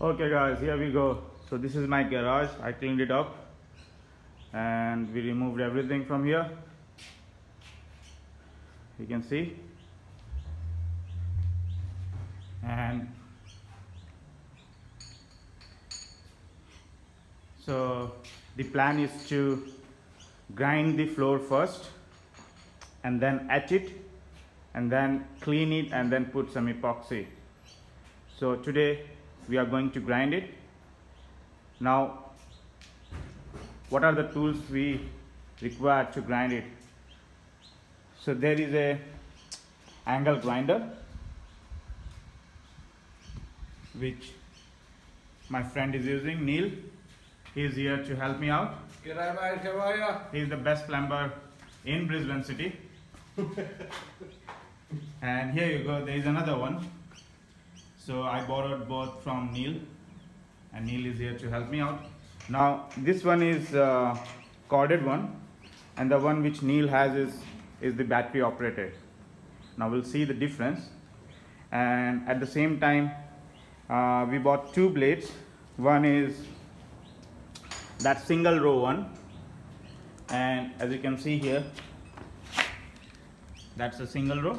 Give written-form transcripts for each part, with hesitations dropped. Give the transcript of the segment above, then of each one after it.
Okay guys, here we go. So this is my garage. I cleaned it up and we removed everything from here. You can see. And so the plan is to grind the floor first and then etch it and then clean it and then put some epoxy. So today we are going to grind it. Now what are the tools we require to grind it? So there is a angle grinder which my friend is using, Neil. He is here to help me out. G'day mate, how are ya? He is the best plumber in Brisbane city. And here you go, there is another one. So I borrowed both from Neil and Neil is here to help me out. Now this one is corded one and the one which Neil has is the battery operated. Now we'll see the difference. And at the same time we bought two blades. One is that single row one, and as you can see here, that's a single row,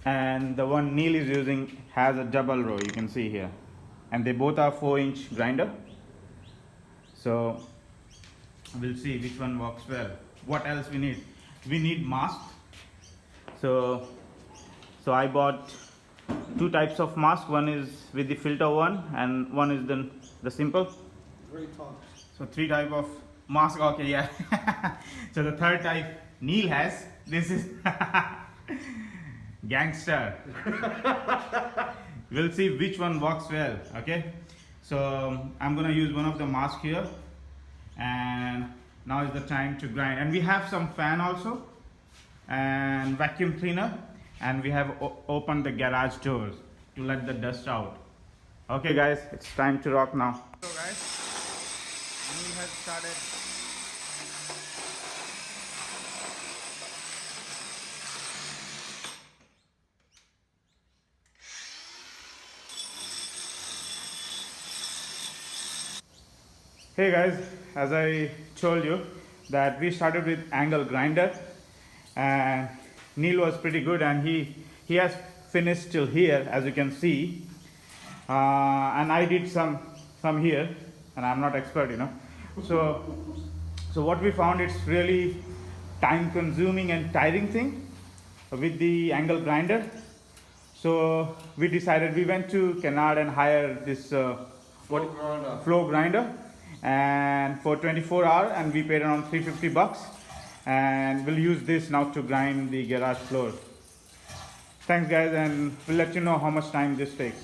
and the one Neil is using has a double row, you can see here, and they both are 4-inch grinder. So we'll see which one works well. What else we need mask. So I bought two types of mask. One is with the filter one and one is the simple. 3 types. So 3 type of mask. Okay, yeah. So the third type Neil has. This is gangster. We'll see which one works well. Okay. So I'm gonna use one of the mask here, and now is the time to grind. And we have some fan also, and vacuum cleaner, and we have opened the garage doors to let the dust out. Okay guys, it's time to rock now. So guys, Neil has started. Hey guys, as I told you that we started with angle grinder, and Neil was pretty good and he has finished till here, as you can see, and I did some here, and I'm not expert, you know. So what we found, it's really time consuming and tiring thing with the angle grinder. So we decided, we went to Kennard and hired this floor grinder, and for 24 hours, and we paid around $350, and we'll use this now to grind the garage floor. Thanks guys, and we'll let you know how much time this takes.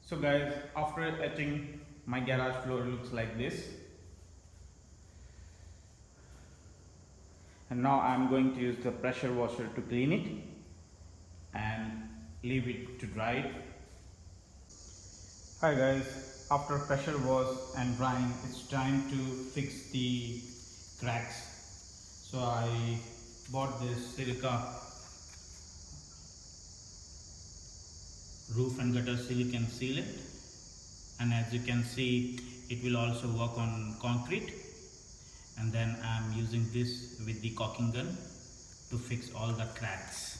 So guys, after etching, my garage floor looks like this. And now I'm going to use the pressure washer to clean it and leave it to dry. Hi guys, after pressure wash and drying, it's time to fix the cracks. So I bought this silica roof and gutter seal can seal it, and as you can see, it will also work on concrete. And then I'm using this with the caulking gun to fix all the cracks.